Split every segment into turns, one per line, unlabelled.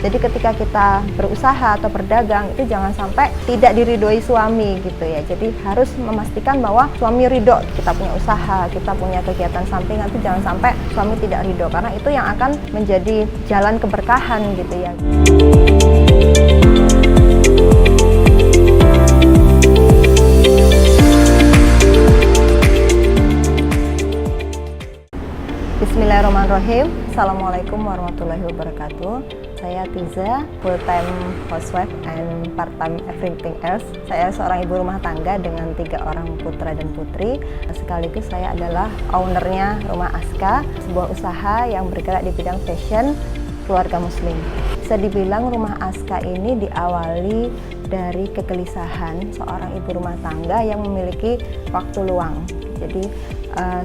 Jadi ketika kita berusaha atau berdagang itu jangan sampai tidak diridhoi suami gitu ya. Jadi harus memastikan bahwa suami ridho kita punya usaha, kita punya kegiatan sampingan, itu jangan sampai suami tidak ridho, karena itu yang akan menjadi jalan keberkahan gitu ya. Bismillahirrahmanirrahim. Assalamualaikum warahmatullahi wabarakatuh. Saya Tiza, full-time housewife and part-time everything else. Saya seorang ibu rumah tangga dengan 3 orang putra dan putri. Sekaligus saya adalah ownernya Rumah Aska, sebuah usaha yang bergerak di bidang fashion keluarga muslim. Bisa dibilang Rumah Aska ini diawali dari kegelisahan seorang ibu rumah tangga yang memiliki waktu luang. Jadi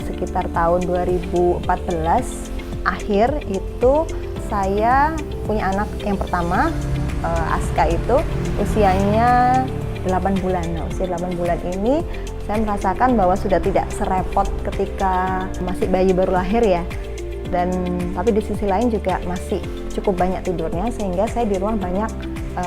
sekitar tahun 2014 akhir itu saya punya anak yang pertama, Aska itu usianya 8 bulan. Nah, usia 8 bulan ini saya merasakan bahwa sudah tidak serepot ketika masih bayi baru lahir ya. Tapi di sisi lain juga masih cukup banyak tidurnya, sehingga saya di rumah banyak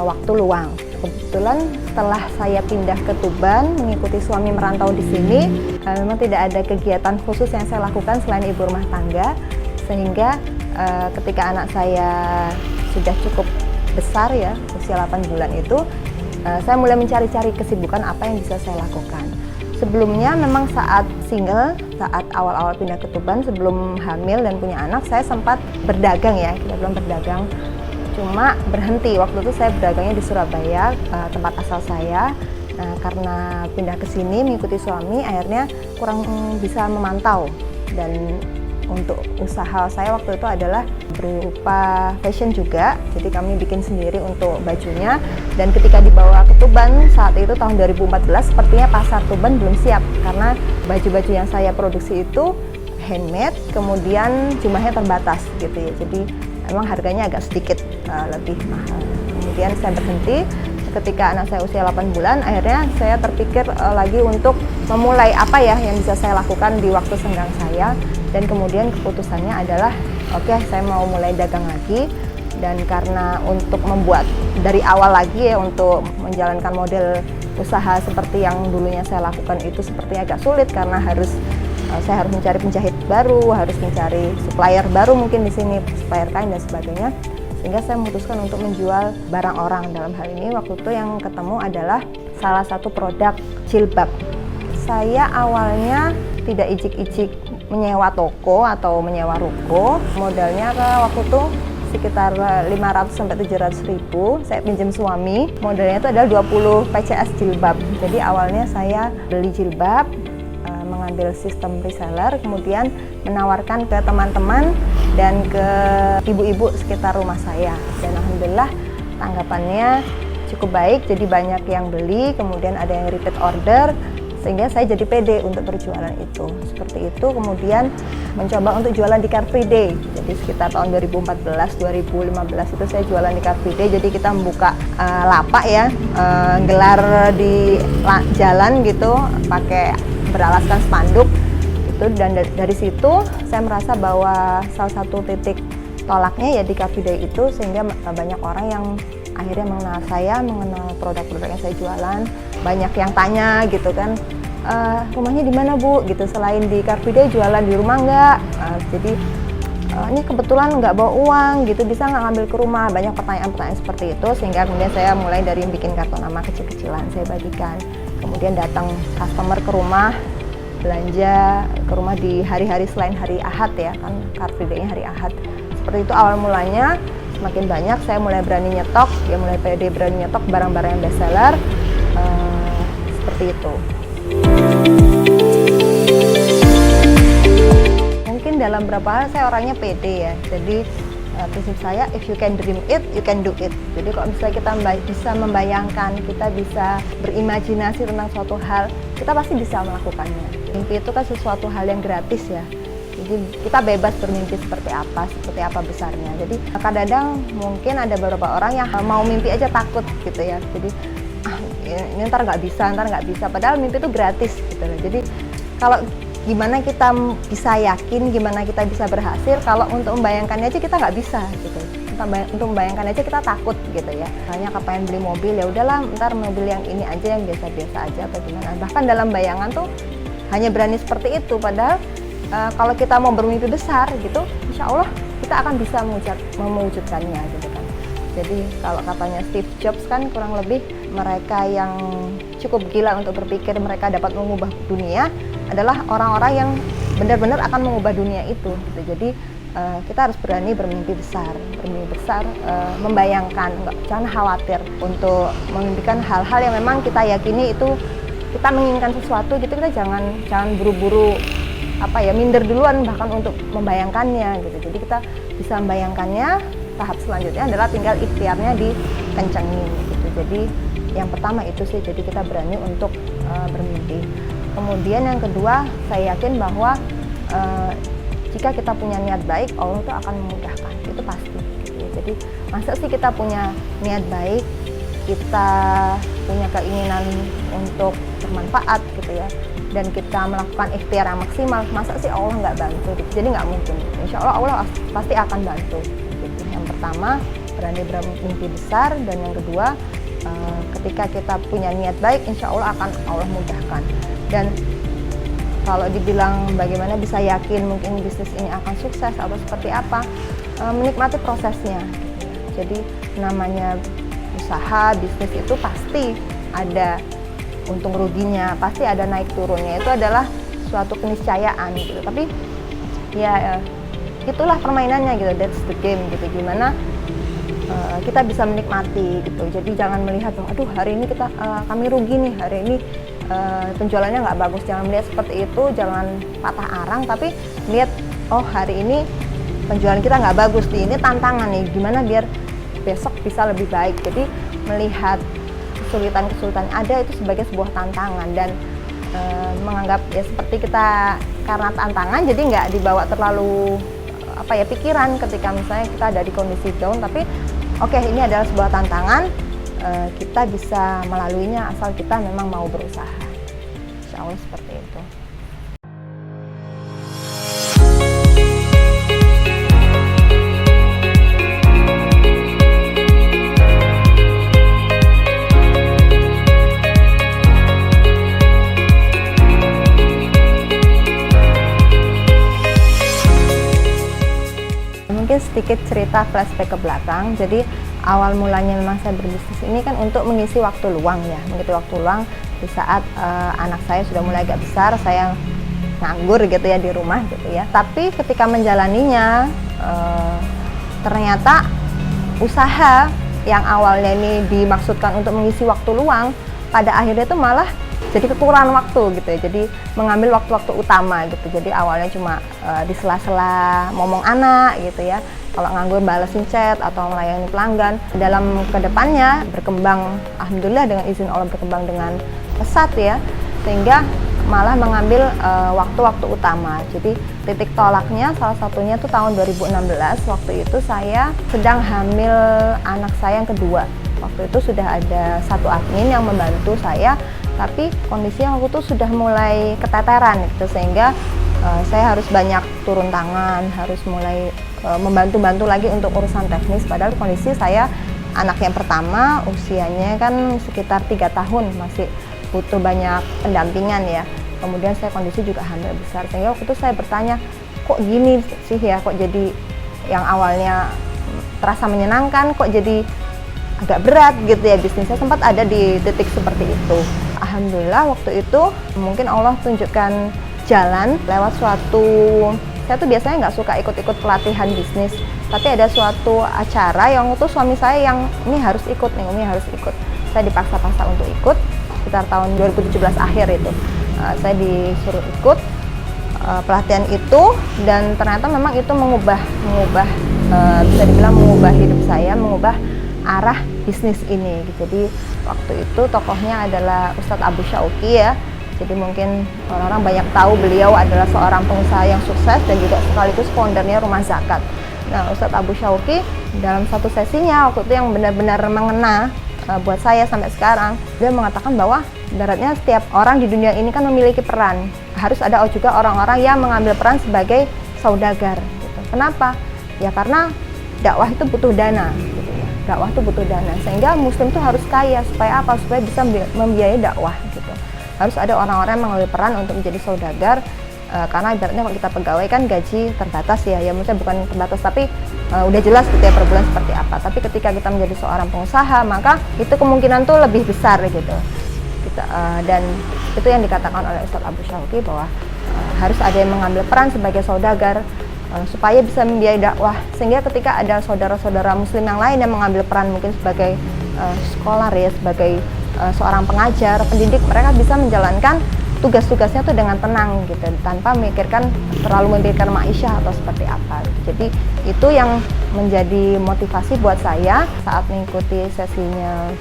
waktu luang. Kebetulan setelah saya pindah ke Tuban mengikuti suami merantau di sini, memang tidak ada kegiatan khusus yang saya lakukan selain ibu rumah tangga, sehingga ketika anak saya sudah cukup besar ya, usia 8 bulan itu, saya mulai mencari-cari kesibukan apa yang bisa saya lakukan. Sebelumnya memang saat single, saat awal-awal pindah ke Tuban, sebelum hamil dan punya anak, saya sempat berdagang ya, kita bilang berdagang. Cuma berhenti, waktu itu saya berdagangnya di Surabaya, tempat asal saya. Nah, karena pindah ke sini mengikuti suami, akhirnya kurang bisa memantau. Dan untuk usaha saya waktu itu adalah berupa fashion juga, jadi kami bikin sendiri untuk bajunya. Dan ketika dibawa ke Tuban saat itu tahun 2014, sepertinya pasar Tuban belum siap, karena baju-baju yang saya produksi itu handmade, kemudian jumlahnya terbatas gitu ya, jadi memang harganya agak sedikit lebih mahal. Kemudian saya berhenti ketika anak saya usia 8 bulan, akhirnya saya terpikir lagi untuk memulai apa ya yang bisa saya lakukan di waktu senggang saya. Dan kemudian keputusannya adalah oke, saya mau mulai dagang lagi. Dan karena untuk membuat dari awal lagi ya, untuk menjalankan model usaha seperti yang dulunya saya lakukan itu sepertinya agak sulit, karena saya harus mencari penjahit baru, harus mencari supplier baru mungkin di sini, supplier kain dan sebagainya. Sehingga saya memutuskan untuk menjual barang orang. Dalam hal ini waktu itu yang ketemu adalah salah satu produk jilbab. Saya awalnya tidak icik-icik menyewa toko atau menyewa ruko. Modalnya waktu itu sekitar 500 sampai 700 ribu. Saya pinjam suami. Modalnya itu adalah 20 PCS jilbab. Jadi awalnya saya beli jilbab, mengambil sistem reseller, kemudian menawarkan ke teman-teman dan ke ibu-ibu sekitar rumah saya. Dan alhamdulillah tanggapannya cukup baik, jadi banyak yang beli, kemudian ada yang repeat order, sehingga saya jadi pede untuk berjualan itu. Seperti itu, kemudian mencoba untuk jualan di Car Free Day. Jadi sekitar tahun 2014-2015 itu saya jualan di Car Free Day. Jadi kita membuka lapak ya, gelar di jalan gitu, pakai beralaskan spanduk itu. Dan dari situ saya merasa bahwa salah satu titik tolaknya ya di Car Free Day itu, sehingga banyak orang yang akhirnya mengenal saya, mengenal produk-produk yang saya jualan. Banyak yang tanya gitu kan, rumahnya di mana Bu? Gitu, selain di Car Free Day jualan di rumah nggak? Jadi ini kebetulan nggak bawa uang gitu, bisa nggak ngambil ke rumah? Banyak pertanyaan-pertanyaan seperti itu, sehingga kemudian saya mulai dari bikin kartu nama kecil-kecilan, saya bagikan. Kemudian datang customer ke rumah, belanja ke rumah di hari-hari selain hari Ahad ya, kan Car Free Day-nya hari Ahad. Seperti itu awal mulanya. Semakin banyak saya mulai berani nyetok, ya mulai pede berani nyetok barang-barang yang best seller, seperti itu. Mungkin dalam beberapa hal saya orangnya pede ya, jadi prinsip saya if you can dream it, you can do it. Jadi kalau misalnya kita bisa membayangkan, kita bisa berimajinasi tentang suatu hal, kita pasti bisa melakukannya. Mimpi itu kan sesuatu hal yang gratis ya. Jadi kita bebas bermimpi seperti apa besarnya. Jadi kadang-kadang mungkin ada beberapa orang yang mau mimpi aja takut gitu ya. Jadi ini ntar nggak bisa. Padahal mimpi itu gratis gitu loh. Jadi kalau gimana kita bisa yakin, gimana kita bisa berhasil kalau untuk membayangkannya aja kita nggak bisa gitu. untuk membayangkan aja kita takut gitu ya. Hanya kepengen beli mobil, ya udahlah ntar mobil yang ini aja, yang biasa-biasa aja atau gimana. Bahkan dalam bayangan tuh hanya berani seperti itu, padahal kalau kita mau bermimpi besar gitu, insya Allah kita akan bisa mewujudkannya gitu kan. Jadi kalau katanya Steve Jobs kan kurang lebih mereka yang cukup gila untuk berpikir mereka dapat mengubah dunia adalah orang-orang yang benar-benar akan mengubah dunia itu gitu. Jadi kita harus berani bermimpi besar, membayangkan, jangan khawatir untuk memimpikan hal-hal yang memang kita yakini itu kita menginginkan sesuatu gitu. Kita jangan buru-buru minder duluan bahkan untuk membayangkannya gitu. Jadi kita bisa membayangkannya, tahap selanjutnya adalah tinggal ikhtiarnya dikencengin gitu. Jadi yang pertama itu sih, jadi kita berani untuk bermimpi. Kemudian yang kedua, saya yakin bahwa jika kita punya niat baik, Allah itu akan memudahkan, itu pasti gitu. Jadi masa sih kita punya niat baik, kita punya keinginan untuk bermanfaat gitu ya, dan kita melakukan ikhtiar yang maksimal, masa sih Allah nggak bantu gitu. Jadi nggak mungkin, insya Allah pasti akan bantu gitu. Yang pertama, berani bermimpi besar, dan yang kedua, ketika kita punya niat baik, insya Allah akan Allah mudahkan. Dan kalau dibilang bagaimana bisa yakin mungkin bisnis ini akan sukses atau seperti apa, menikmati prosesnya. Jadi namanya usaha, bisnis itu pasti ada untung ruginya, pasti ada naik turunnya, itu adalah suatu keniscayaan gitu. Tapi ya itulah permainannya gitu, that's the game gitu. Gimana kita bisa menikmati gitu. Jadi jangan melihat aduh hari ini kami rugi nih, hari ini penjualannya nggak bagus. Jangan melihat seperti itu, jangan patah arang, tapi lihat hari ini penjualan kita nggak bagus nih, ini tantangan nih, gimana biar besok bisa lebih baik. Jadi melihat kesulitan-kesulitan ada itu sebagai sebuah tantangan, dan menganggap ya seperti kita karena tantangan jadi nggak dibawa terlalu pikiran ketika misalnya kita ada di kondisi down, tapi ini adalah sebuah tantangan, kita bisa melaluinya asal kita memang mau berusaha. Insya Allah seperti itu. Mungkin sedikit cerita flashback ke belakang. Jadi awal mulanya memang saya berbisnis ini kan untuk mengisi waktu luang ya, di saat anak saya sudah mulai agak besar, saya nganggur gitu ya di rumah gitu ya. Tapi ketika menjalaninya ternyata usaha yang awalnya ini dimaksudkan untuk mengisi waktu luang, pada akhirnya itu malah jadi kekurangan waktu gitu ya. Jadi mengambil waktu-waktu utama gitu. Jadi awalnya cuma di sela-sela ngomong anak gitu ya. Kalau nganggur balesin chat atau melayani pelanggan. Dalam kedepannya berkembang, alhamdulillah dengan izin Allah berkembang dengan pesat ya. Sehingga malah mengambil waktu-waktu utama. Jadi titik tolaknya salah satunya tuh tahun 2016. Waktu itu saya sedang hamil anak saya yang kedua. Waktu itu sudah ada satu admin yang membantu saya, tapi kondisinya waktu itu sudah mulai keteteran gitu, sehingga saya harus banyak turun tangan, harus mulai membantu-bantu lagi untuk urusan teknis. Padahal kondisi saya anak yang pertama, usianya kan sekitar 3 tahun, masih butuh banyak pendampingan ya. Kemudian saya kondisi juga hamil besar, sehingga waktu itu saya bertanya, kok gini sih ya, kok jadi yang awalnya terasa menyenangkan, kok jadi agak berat gitu ya bisnisnya. Sempat ada di titik seperti itu. Alhamdulillah waktu itu mungkin Allah tunjukkan jalan lewat suatu, saya tuh biasanya nggak suka ikut-ikut pelatihan bisnis, tapi ada suatu acara yang itu suami saya yang ini harus ikut nih, Umi harus ikut. Saya dipaksa-paksa untuk ikut sekitar tahun 2017 akhir itu. Saya disuruh ikut pelatihan itu, dan ternyata memang itu mengubah bisa dibilang mengubah hidup saya, mengubah arah bisnis ini. Jadi waktu itu tokohnya adalah Ustadz Abu Syauqi ya. Jadi mungkin orang-orang banyak tahu beliau adalah seorang pengusaha yang sukses dan juga sekaligus foundernya Rumah Zakat. Nah, Ustadz Abu Syauqi dalam satu sesinya waktu itu yang benar-benar mengena buat saya sampai sekarang, dia mengatakan bahwa ibaratnya setiap orang di dunia ini kan memiliki peran. Harus ada juga orang-orang yang mengambil peran sebagai saudagar gitu. Kenapa? Ya karena dakwah itu butuh dana gitu ya. Dakwah itu butuh dana, sehingga muslim itu harus kaya supaya apa? Supaya bisa membiayai dakwah gitu. Harus ada orang-orang yang mengambil peran untuk menjadi saudagar, karena ibaratnya kalau kita pegawai kan gaji terbatas ya, maksudnya bukan terbatas tapi udah jelas gitu ya per bulan seperti apa. Tapi ketika kita menjadi seorang pengusaha, maka itu kemungkinan tuh lebih besar gitu. Dan itu yang dikatakan oleh Ustadz Abu Syauqi bahwa harus ada yang mengambil peran sebagai saudagar supaya bisa membiayai dakwah, sehingga ketika ada saudara-saudara muslim yang lain yang mengambil peran mungkin sebagai scholar ya, sebagai seorang pengajar, pendidik, mereka bisa menjalankan tugas-tugasnya tuh dengan tenang gitu, tanpa terlalu memikirkan ma'isyah atau seperti apa. Jadi itu yang menjadi motivasi buat saya saat mengikuti sesinya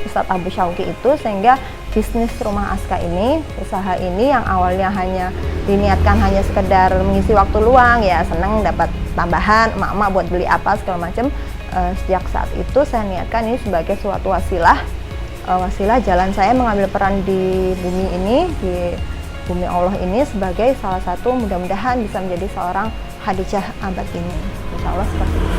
Ustadz Abu Syauqi itu, sehingga bisnis Rumah Aska ini, usaha ini yang awalnya hanya diniatkan hanya sekedar mengisi waktu luang ya, senang dapat tambahan emak-emak buat beli apa segala macam, sejak saat itu saya niatkan ini sebagai suatu wasilah jalan saya mengambil peran di bumi ini, di bumi Allah ini, sebagai salah satu mudah-mudahan bisa menjadi seorang Khadijah abad ini, insya Allah seperti itu.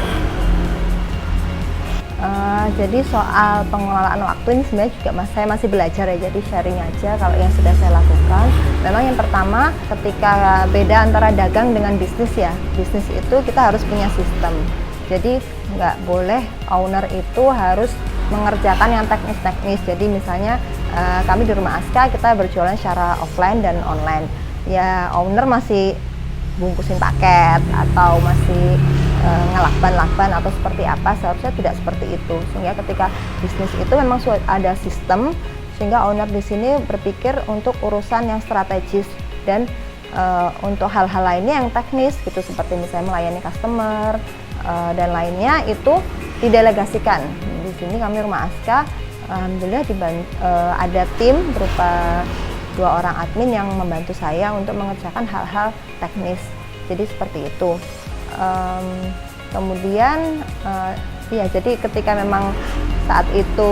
Jadi soal pengelolaan waktu ini sebenarnya juga saya masih belajar ya, jadi sharing aja kalau yang sudah saya lakukan. Memang yang pertama, ketika beda antara dagang dengan bisnis ya, bisnis itu kita harus punya sistem. Jadi nggak boleh owner itu harus mengerjakan yang teknis-teknis. Jadi misalnya kami di Rumah Aska kita berjualan secara offline dan online. Ya owner masih bungkusin paket atau masih ngelakban-lakban atau seperti apa, seharusnya tidak seperti itu. Sehingga ketika bisnis itu memang ada sistem, sehingga owner di sini berpikir untuk urusan yang strategis dan untuk hal-hal lainnya yang teknis gitu, seperti misalnya melayani customer dan lainnya itu didelegasikan. Di sini kami Rumah Aska alhamdulillah ada tim berupa 2 orang admin yang membantu saya untuk mengerjakan hal-hal teknis. Jadi seperti itu. Kemudian ya jadi ketika memang saat itu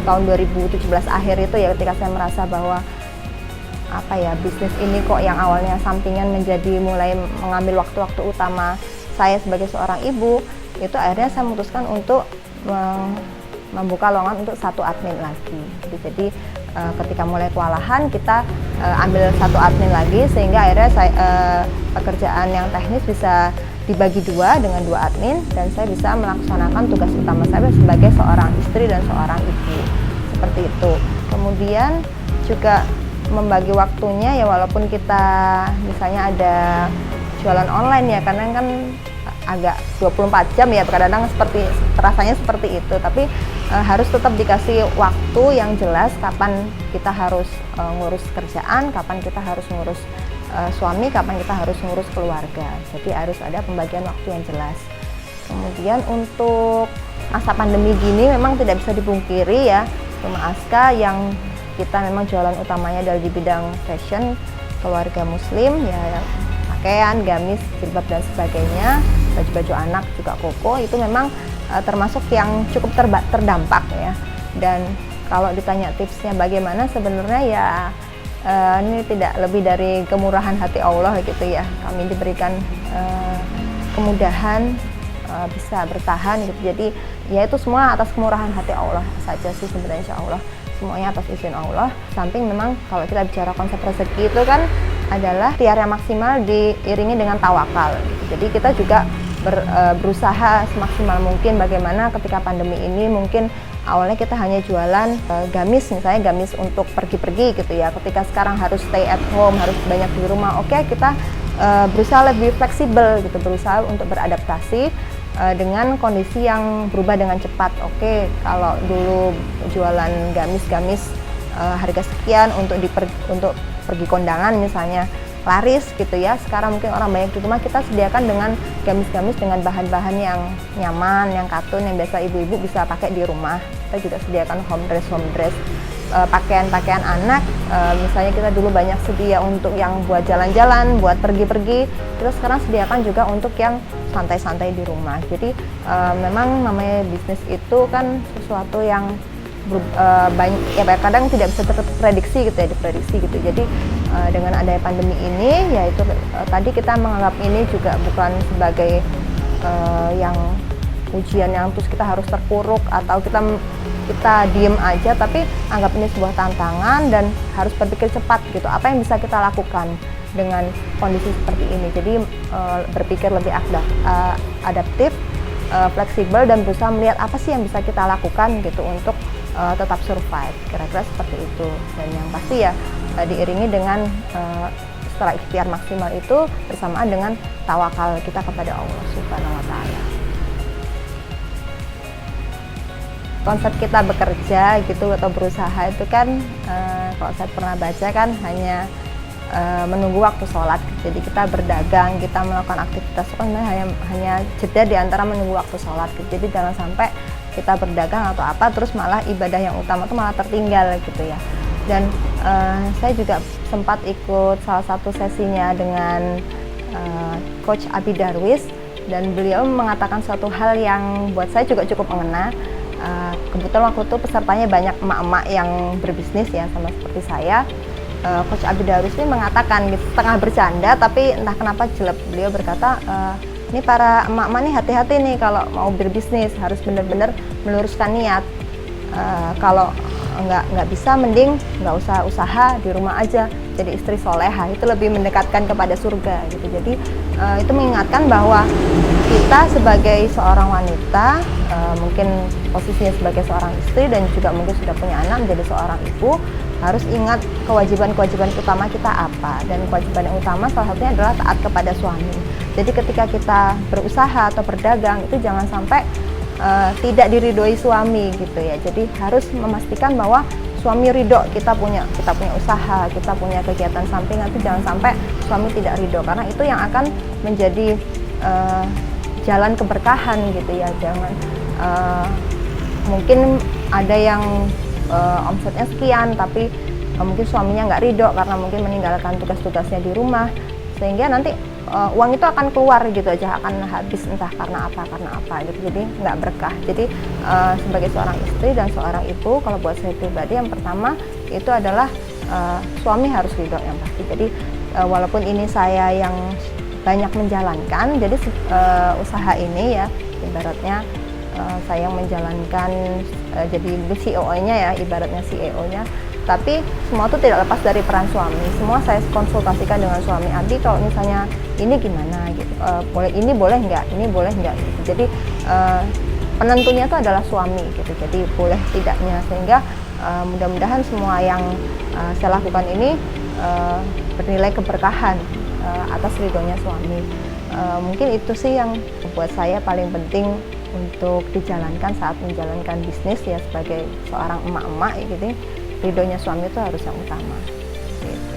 tahun 2017 akhir itu ya, ketika saya merasa bahwa apa ya, bisnis ini kok yang awalnya sampingan menjadi mulai mengambil waktu-waktu utama saya sebagai seorang ibu, itu akhirnya saya memutuskan untuk membuka lowongan untuk 1 admin lagi. Jadi ketika mulai kewalahan kita ambil 1 admin lagi, sehingga akhirnya pekerjaan yang teknis bisa dibagi 2 dengan 2 admin, dan saya bisa melaksanakan tugas utama saya sebagai seorang istri dan seorang ibu, seperti itu. Kemudian juga membagi waktunya ya, walaupun kita misalnya ada jualan online ya, karena kan agak 24 jam ya, kadang-kadang rasanya seperti itu, tapi harus tetap dikasih waktu yang jelas kapan kita harus ngurus kerjaan, kapan kita harus ngurus suami, kapan kita harus ngurus keluarga. Jadi harus ada pembagian waktu yang jelas. Kemudian untuk masa pandemi gini memang tidak bisa dipungkiri ya, Rumah Aska yang kita memang jualan utamanya adalah di bidang fashion keluarga muslim ya, pakaian, gamis, jilbab dan sebagainya, baju-baju anak juga koko, itu memang termasuk yang cukup terdampak ya. Dan kalau ditanya tipsnya bagaimana, sebenarnya ya ini tidak lebih dari kemurahan hati Allah gitu ya. Kami diberikan kemudahan bisa bertahan gitu. Jadi ya itu semua atas kemurahan hati Allah saja sih sebenarnya, insya Allah semuanya atas izin Allah. Samping memang kalau kita bicara konsep rezeki itu kan adalah ikhtiar yang maksimal diiringi dengan tawakal gitu. Jadi kita juga berusaha semaksimal mungkin bagaimana ketika pandemi ini mungkin awalnya kita hanya jualan gamis, misalnya gamis untuk pergi-pergi gitu ya. Ketika sekarang harus stay at home, harus banyak di rumah, oke, kita berusaha lebih fleksibel gitu, berusaha untuk beradaptasi dengan kondisi yang berubah dengan cepat. Oke, kalau dulu jualan gamis-gamis harga sekian untuk pergi kondangan misalnya laris gitu ya, sekarang mungkin orang banyak di rumah, kita sediakan dengan gamis-gamis dengan bahan-bahan yang nyaman, yang katun, yang biasa ibu-ibu bisa pakai di rumah. Kita juga sediakan home dress, pakaian-pakaian anak, misalnya kita dulu banyak sedia untuk yang buat jalan-jalan, buat pergi-pergi, kita sekarang sediakan juga untuk yang santai-santai di rumah. Jadi memang namanya bisnis itu kan sesuatu yang banyak ya, kadang tidak bisa terprediksi gitu ya, diprediksi gitu. Jadi dengan adanya pandemi ini, yaitu tadi kita menganggap ini juga bukan sebagai yang ujian yang terus kita harus terpuruk atau kita diem aja, tapi anggap ini sebuah tantangan dan harus berpikir cepat gitu. Apa yang bisa kita lakukan dengan kondisi seperti ini? Jadi berpikir lebih adaptif, fleksibel, dan berusaha melihat apa sih yang bisa kita lakukan gitu untuk tetap survive. Kira-kira seperti itu. Dan yang pasti ya diiringi dengan setelah ikhtiar maksimal itu bersamaan dengan tawakal kita kepada Allah Subhanahu wa Ta'ala. Konsep kita bekerja gitu atau berusaha itu kan kalau saya pernah baca kan hanya menunggu waktu sholat. Jadi kita berdagang, kita melakukan aktivitas kan hanya jeda di antara menunggu waktu sholat. Jadi jangan sampai kita berdagang atau apa terus malah ibadah yang utama itu malah tertinggal gitu ya. Dan saya juga sempat ikut salah satu sesinya dengan Coach Abi Darwis, dan beliau mengatakan suatu hal yang buat saya juga cukup mengena. Kebetulan waktu itu pesertanya banyak emak-emak yang berbisnis ya, sama seperti saya. Coach Abi Darwis ini mengatakan gitu, setengah bercanda tapi entah kenapa jelek, beliau berkata, ini para emak-emak nih hati-hati nih kalau mau berbisnis, harus benar-benar meluruskan niat. Kalau nggak bisa, mending nggak usah usaha, di rumah aja jadi istri soleha, itu lebih mendekatkan kepada surga gitu. Jadi itu mengingatkan bahwa kita sebagai seorang wanita, mungkin posisinya sebagai seorang istri dan juga mungkin sudah punya anak, menjadi seorang ibu, harus ingat kewajiban-kewajiban utama kita apa. Dan kewajiban yang utama salah satunya adalah taat kepada suami. Jadi ketika kita berusaha atau berdagang itu jangan sampai tidak diridhoi suami gitu ya. Jadi harus memastikan bahwa suami ridho, kita punya usaha, kita punya kegiatan sampingan, itu jangan sampai suami tidak ridho, karena itu yang akan menjadi jalan keberkahan gitu ya. Jangan mungkin ada yang omsetnya sekian tapi mungkin suaminya nggak ridho karena mungkin meninggalkan tugas-tugasnya di rumah, sehingga nanti uang itu akan keluar gitu aja, akan habis entah karena apa gitu. Jadi nggak berkah. Jadi sebagai seorang istri dan seorang ibu, kalau buat saya pribadi yang pertama itu adalah suami harus ridho yang pasti. Jadi walaupun ini saya yang banyak menjalankan, jadi usaha ini ya ibaratnya saya yang menjalankan, jadi CEO-nya ya, ibaratnya CEO-nya. Tapi semua itu tidak lepas dari peran suami. Semua saya konsultasikan dengan suami. Abi kalau misalnya ini gimana gitu, ini boleh nggak, ini boleh nggak gitu. Jadi penentunya itu adalah suami gitu. Jadi boleh tidaknya, sehingga mudah-mudahan semua yang saya lakukan ini bernilai keberkahan atas ridhonya suami. Mungkin itu sih yang buat saya paling penting untuk dijalankan saat menjalankan bisnis ya, sebagai seorang emak-emak gitu. Ridhonya suami itu harus yang utama gitu.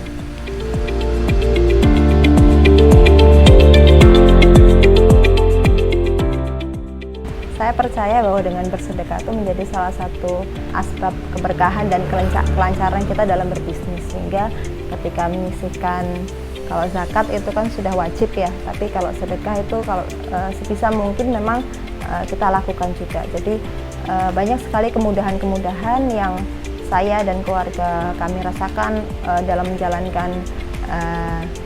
Saya percaya bahwa dengan bersedekah itu menjadi salah satu asbab keberkahan dan kelancaran kita dalam berbisnis, sehingga ketika menyisihkan, kalau zakat itu kan sudah wajib ya, tapi kalau sedekah itu kalau sebisa mungkin memang kita lakukan juga. Jadi banyak sekali kemudahan-kemudahan yang saya dan keluarga kami rasakan dalam menjalankan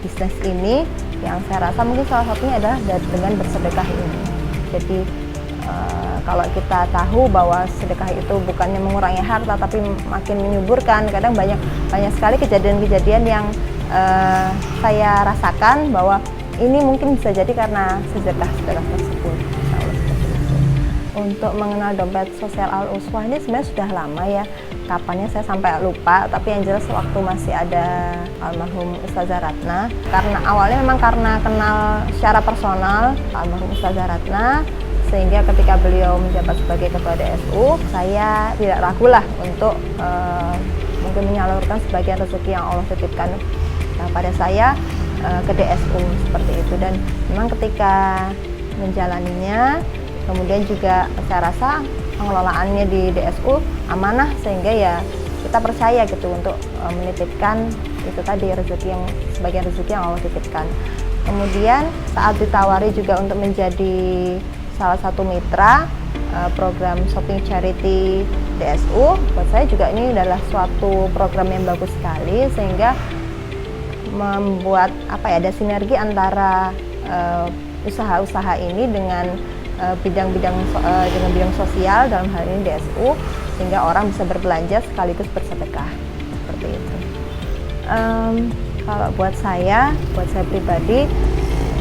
bisnis ini, yang saya rasa mungkin salah satunya adalah dengan bersedekah ini. Jadi kalau kita tahu bahwa sedekah itu bukannya mengurangi harta tapi makin menyuburkan, kadang banyak sekali kejadian-kejadian yang saya rasakan bahwa ini mungkin bisa jadi karena sedekah tersebut. Untuk mengenal dompet sosial Al-Uswah ini sebenarnya sudah lama ya, kapannya saya sampai lupa, tapi yang jelas waktu masih ada almarhum Ustazah Ratna. Karena awalnya memang karena kenal secara personal almarhum Ustazah Ratna, sehingga ketika beliau menjabat sebagai ketua DSU, saya tidak ragu lah untuk mungkin menyalurkan sebagian rezeki yang Allah titipkan pada saya ke DSU seperti itu. Dan memang ketika menjalaninya, kemudian juga saya rasa pengelolaannya di DSU amanah, sehingga ya kita percaya gitu untuk menitipkan itu tadi sebagian rezeki yang Allah titipkan. Kemudian saat ditawari juga untuk menjadi salah satu mitra program shopping charity DSU, buat saya juga ini adalah suatu program yang bagus sekali, sehingga membuat ada sinergi antara usaha-usaha ini dengan bidang sosial, dalam hal ini DSU, sehingga orang bisa berbelanja sekaligus bersedekah seperti itu. Kalau buat saya pribadi,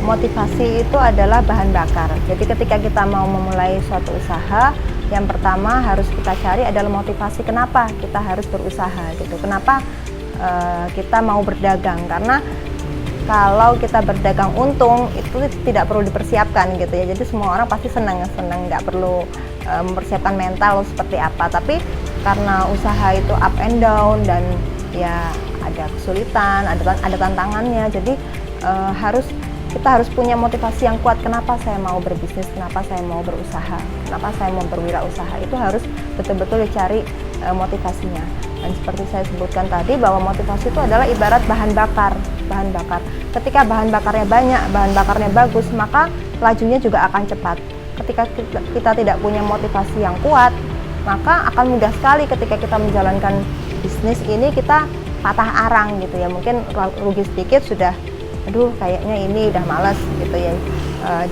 motivasi itu adalah bahan bakar. Jadi ketika kita mau memulai suatu usaha, yang pertama harus kita cari adalah motivasi kenapa kita harus berusaha gitu. Kenapa kita mau berdagang? Karena kalau kita berdagang untung itu tidak perlu dipersiapkan gitu ya. Jadi semua orang pasti senang, nggak perlu mempersiapkan mental seperti apa. Tapi karena usaha itu up and down dan ya ada kesulitan, ada tantangannya. Jadi kita harus punya motivasi yang kuat. Kenapa saya mau berbisnis? Kenapa saya mau berusaha? Kenapa saya mau berwirausaha? Itu harus betul-betul dicari motivasinya. Dan seperti saya sebutkan tadi bahwa motivasi itu adalah ibarat bahan bakar. Ketika bahan bakarnya banyak, bahan bakarnya bagus, maka lajunya juga akan cepat. Ketika kita tidak punya motivasi yang kuat, maka akan mudah sekali ketika kita menjalankan bisnis ini kita patah arang gitu ya. Mungkin rugi sedikit sudah, aduh kayaknya ini udah malas gitu ya.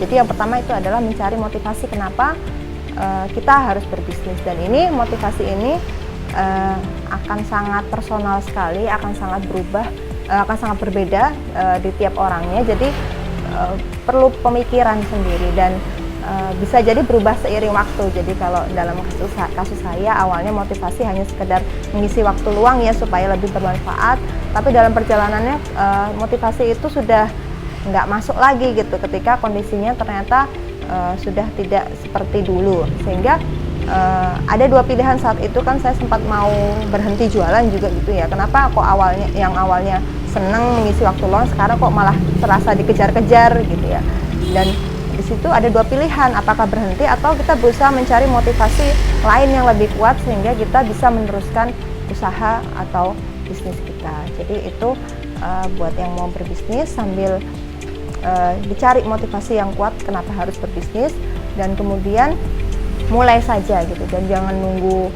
Jadi yang pertama itu adalah mencari motivasi kenapa kita harus berbisnis, dan ini motivasi ini akan sangat personal sekali, akan sangat berubah, akan sangat berbeda di tiap orangnya. Jadi perlu pemikiran sendiri dan bisa jadi berubah seiring waktu. Jadi kalau dalam kasus saya awalnya motivasi hanya sekedar mengisi waktu luang ya supaya lebih bermanfaat, tapi dalam perjalanannya motivasi itu sudah nggak masuk lagi gitu ketika kondisinya ternyata sudah tidak seperti dulu. Sehingga ada dua pilihan saat itu kan, saya sempat mau berhenti jualan juga gitu ya. Kenapa kok awalnya senang mengisi waktu luang, sekarang kok malah terasa dikejar-kejar gitu ya. Dan di situ ada dua pilihan, apakah berhenti atau kita berusaha mencari motivasi lain yang lebih kuat sehingga kita bisa meneruskan usaha atau bisnis kita. Jadi itu buat yang mau berbisnis sambil dicari motivasi yang kuat kenapa harus berbisnis, dan kemudian mulai saja gitu, dan jangan nunggu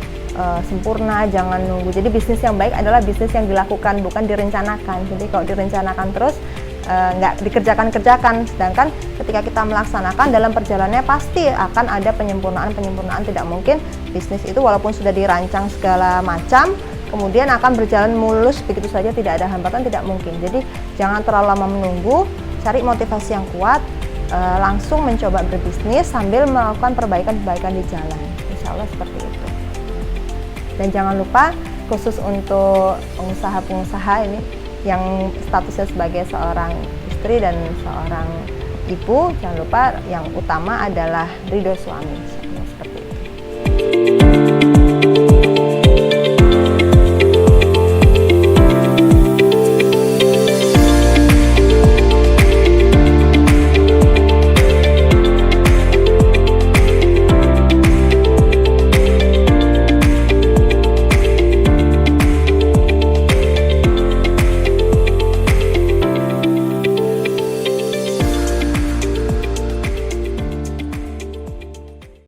sempurna, jangan nunggu. Jadi bisnis yang baik adalah bisnis yang dilakukan, bukan direncanakan. Jadi kalau direncanakan terus nggak dikerjakan, sedangkan ketika kita melaksanakan dalam perjalanannya pasti akan ada penyempurnaan. Tidak mungkin bisnis itu walaupun sudah dirancang segala macam kemudian akan berjalan mulus begitu saja, tidak ada hambatan, tidak mungkin. Jadi jangan terlalu lama menunggu, cari motivasi yang kuat, langsung mencoba berbisnis sambil melakukan perbaikan di jalan. Insya Allah seperti itu. Dan jangan lupa khusus untuk pengusaha ini yang statusnya sebagai seorang istri dan seorang ibu, jangan lupa yang utama adalah ridho suami.